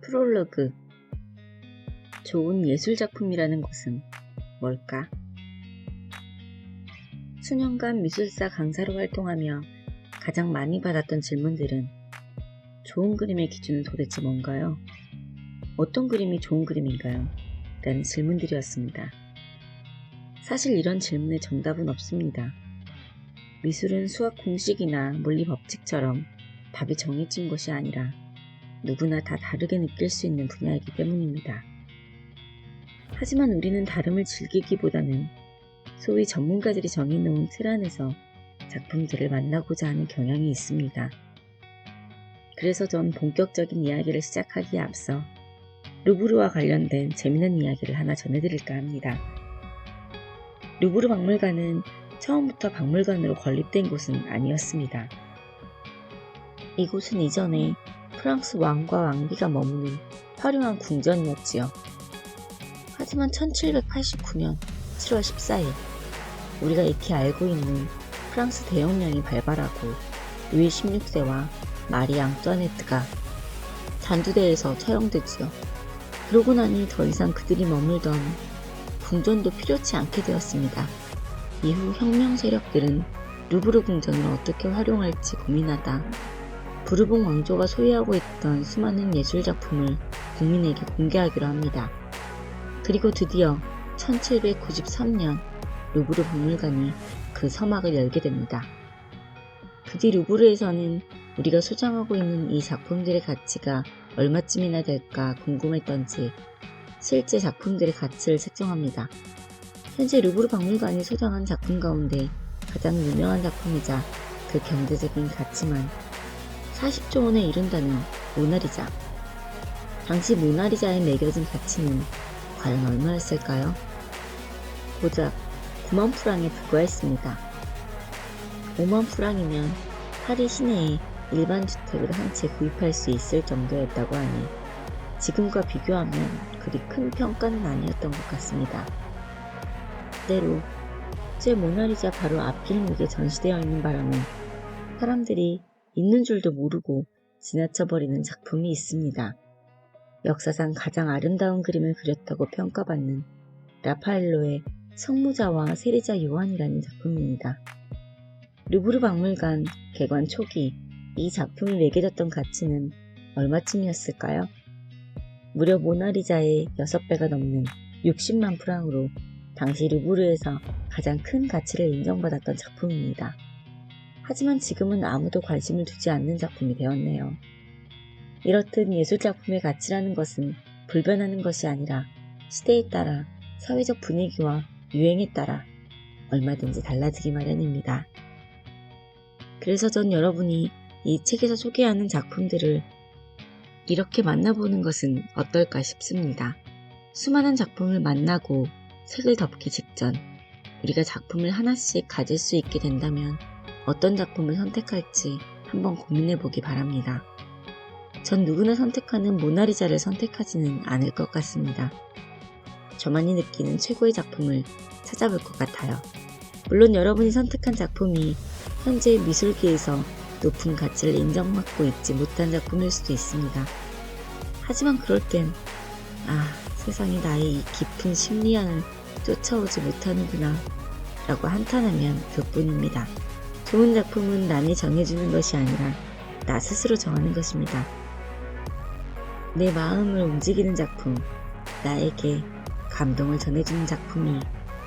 프롤로그. 좋은 예술작품이라는 것은 뭘까? 수년간 미술사 강사로 활동하며 가장 많이 받았던 질문들은 좋은 그림의 기준은 도대체 뭔가요? 어떤 그림이 좋은 그림인가요? 라는 질문들이었습니다. 사실 이런 질문에 정답은 없습니다. 미술은 수학 공식이나 물리 법칙처럼 답이 정해진 것이 아니라 누구나 다 다르게 느낄 수 있는 분야이기 때문입니다. 하지만 우리는 다름을 즐기기보다는 소위 전문가들이 정해놓은 틀 안에서 작품들을 만나고자 하는 경향이 있습니다. 그래서 전 본격적인 이야기를 시작하기에 앞서 루브르와 관련된 재미있는 이야기를 하나 전해드릴까 합니다. 루브르 박물관은 처음부터 박물관으로 건립된 곳은 아니었습니다. 이곳은 이전에 프랑스 왕과 왕비가 머무는 화려한 궁전이었지요. 하지만 1789년 7월 14일 우리가 익히 알고 있는 프랑스 대혁명이 발발하고 루이 16세와 마리 앙뚜아네트가 잔두대에서 처형되지요. 그러고 나니 더 이상 그들이 머물던 궁전도 필요치 않게 되었습니다. 이후 혁명 세력들은 루브르 궁전을 어떻게 활용할지 고민하다 부르봉 왕조가 소유하고 있던 수많은 예술작품을 국민에게 공개하기로 합니다. 그리고 드디어 1793년 루브르 박물관이 그 서막을 열게 됩니다. 부디 루브르에서는 우리가 소장하고 있는 이 작품들의 가치가 얼마쯤이나 될까 궁금했던지 실제 작품들의 가치를 책정합니다. 현재 루브르 박물관이 소장한 작품 가운데 가장 유명한 작품이자 그 경제적인 가치만 40조 원에 이른다는 모나리자. 당시 모나리자에 매겨진 가치는 과연 얼마였을까요? 고작 9만 프랑에 불과했습니다. 5만 프랑이면 파리 시내에 일반 주택을 한 채 구입할 수 있을 정도였다고 하니 지금과 비교하면 그리 큰 평가는 아니었던 것 같습니다. 때로 제 모나리자 바로 앞길목에 전시되어 있는 바람에 사람들이 있는 줄도 모르고 지나쳐버리는 작품이 있습니다. 역사상 가장 아름다운 그림을 그렸다고 평가받는 라파엘로의 성무자와 세리자 요한이라는 작품입니다. 루브르 박물관 개관 초기 이 작품이 매겨졌던 가치는 얼마쯤이었을까요? 무려 모나리자의 6배가 넘는 60만 프랑으로 당시 루브르에서 가장 큰 가치를 인정받았던 작품입니다. 하지만 지금은 아무도 관심을 두지 않는 작품이 되었네요. 이렇듯 예술작품의 가치라는 것은 불변하는 것이 아니라 시대에 따라 사회적 분위기와 유행에 따라 얼마든지 달라지기 마련입니다. 그래서 전 여러분이 이 책에서 소개하는 작품들을 이렇게 만나보는 것은 어떨까 싶습니다. 수많은 작품을 만나고 색을 덮기 직전 우리가 작품을 하나씩 가질 수 있게 된다면 어떤 작품을 선택할지 한번 고민해보기 바랍니다. 전 누구나 선택하는 모나리자를 선택하지는 않을 것 같습니다. 저만이 느끼는 최고의 작품을 찾아볼 것 같아요. 물론 여러분이 선택한 작품이 현재 미술계에서 높은 가치를 인정받고 있지 못한 작품일 수도 있습니다. 하지만 그럴 땐 세상이 나의 이 깊은 심리안을 쫓아오지 못하는구나 라고 한탄하면 그뿐입니다. 좋은 작품은 남이 정해주는 것이 아니라 나 스스로 정하는 것입니다. 내 마음을 움직이는 작품, 나에게 감동을 전해주는 작품이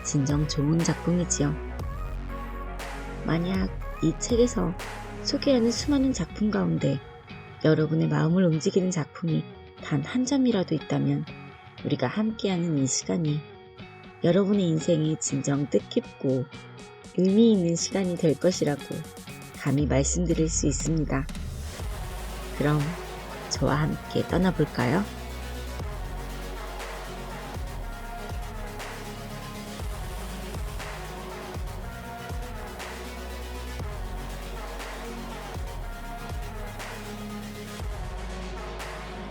진정 좋은 작품이지요. 만약 이 책에서 소개하는 수많은 작품 가운데 여러분의 마음을 움직이는 작품이 단 한 점이라도 있다면 우리가 함께하는 이 시간이 여러분의 인생에 진정 뜻깊고 의미 있는 시간이 될 것이라고 감히 말씀드릴 수 있습니다. 그럼 저와 함께 떠나볼까요?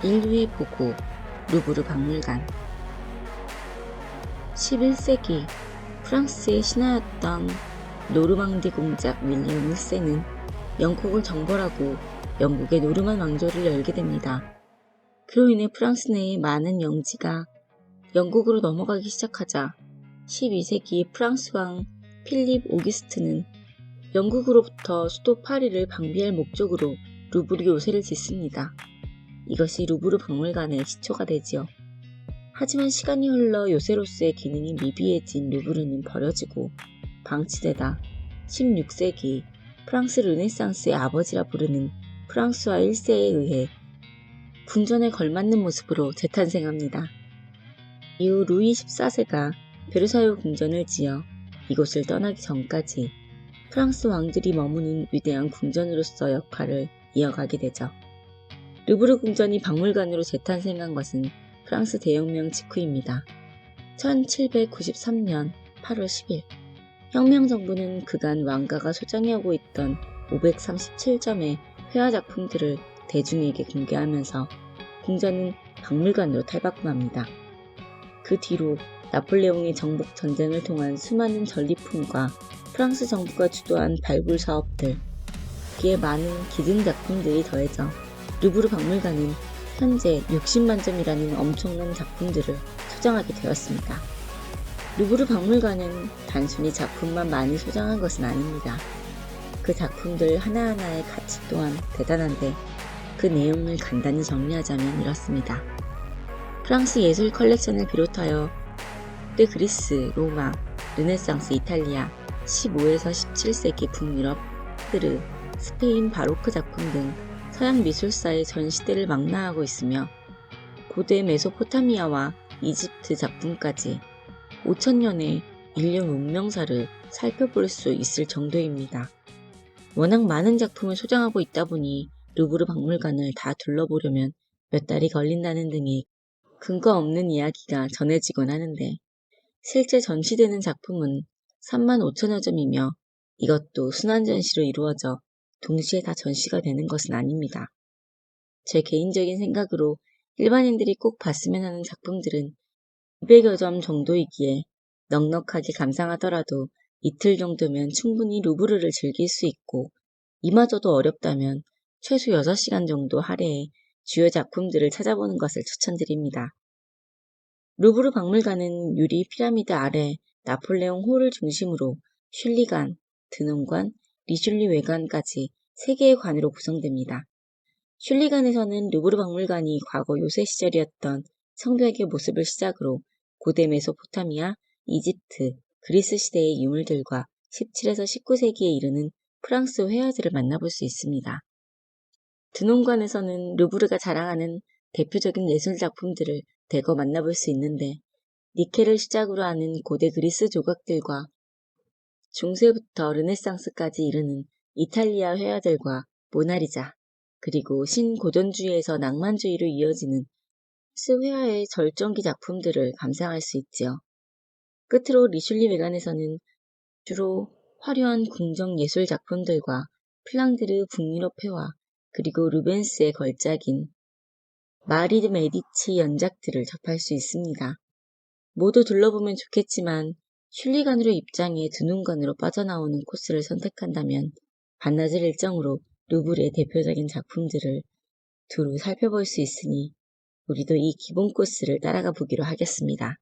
인류의 보고 루브르 박물관. 11세기 프랑스의 신하였던 노르망디 공작 윌리엄 1세는 영국을 정벌하고 영국의 노르만 왕조를 열게 됩니다. 그로 인해 프랑스 내의 많은 영지가 영국으로 넘어가기 시작하자 12세기 프랑스 왕 필립 오기스트는 영국으로부터 수도 파리를 방비할 목적으로 루브르 요새를 짓습니다. 이것이 루브르 박물관의 시초가 되지요. 하지만 시간이 흘러 요새로서의 기능이 미비해진 루브르는 버려지고 방치되다 16세기 프랑스 르네상스의 아버지라 부르는 프랑스와 1세에 의해 궁전에 걸맞는 모습으로 재탄생합니다. 이후 루이 14세가 베르사유 궁전을 지어 이곳을 떠나기 전까지 프랑스 왕들이 머무는 위대한 궁전으로서 역할을 이어가게 되죠. 루브르 궁전이 박물관으로 재탄생한 것은 프랑스 대혁명 직후입니다. 1793년 8월 10일 혁명 정부는 그간 왕가가 소장해오고 있던 537점의 회화 작품들을 대중에게 공개하면서 궁전은 박물관으로 탈바꿈합니다. 그 뒤로 나폴레옹의 정복 전쟁을 통한 수많은 전리품과 프랑스 정부가 주도한 발굴 사업들, 기에 많은 기증 작품들이 더해져 루브르 박물관은 현재 60만 점이라는 엄청난 작품들을 소장하게 되었습니다. 루브르 박물관은 단순히 작품만 많이 소장한 것은 아닙니다. 그 작품들 하나하나의 가치 또한 대단한데 그 내용을 간단히 정리하자면 이렇습니다. 프랑스 예술 컬렉션을 비롯하여 그때 그리스, 로마, 르네상스 이탈리아, 15에서 17세기 북유럽, 흐르, 스페인 바로크 작품 등 서양 미술사의 전 시대를 망라하고 있으며 고대 메소포타미아와 이집트 작품까지 5천년의 인류 문명사를 살펴볼 수 있을 정도입니다. 워낙 많은 작품을 소장하고 있다 보니 루브르 박물관을 다 둘러보려면 몇 달이 걸린다는 등의 근거 없는 이야기가 전해지곤 하는데 실제 전시되는 작품은 3만 5천여 점이며 이것도 순환 전시로 이루어져 동시에 다 전시가 되는 것은 아닙니다. 제 개인적인 생각으로 일반인들이 꼭 봤으면 하는 작품들은 200여 점 정도이기에 넉넉하게 감상하더라도 이틀 정도면 충분히 루브르를 즐길 수 있고 이마저도 어렵다면 최소 6시간 정도 할애해 주요 작품들을 찾아보는 것을 추천드립니다. 루브르 박물관은 유리 피라미드 아래 나폴레옹 홀을 중심으로 슐리관, 드논관, 리슐리 외관까지 3개의 관으로 구성됩니다. 슐리관에서는 루브르 박물관이 과거 요새 시절이었던 성벽의 모습을 시작으로 고대 메소포타미아, 이집트, 그리스 시대의 유물들과 17에서 19세기에 이르는 프랑스 회화들을 만나볼 수 있습니다. 드논관에서는 루브르가 자랑하는 대표적인 예술 작품들을 대거 만나볼 수 있는데 니케를 시작으로 하는 고대 그리스 조각들과 중세부터 르네상스까지 이르는 이탈리아 회화들과 모나리자, 그리고 신고전주의에서 낭만주의로 이어지는 프랑스 회화의 절정기 작품들을 감상할 수 있지요. 끝으로 리슐리 외관에서는 주로 화려한 궁정 예술 작품들과 플랑드르 북유럽 회화, 그리고 루벤스의 걸작인 마리 드 메디치 연작들을 접할 수 있습니다. 모두 둘러보면 좋겠지만 슐리관으로 입장해 드눈관으로 빠져나오는 코스를 선택한다면 반나절 일정으로 루브르의 대표적인 작품들을 두루 살펴볼 수 있으니 우리도 이 기본 코스를 따라가 보기로 하겠습니다.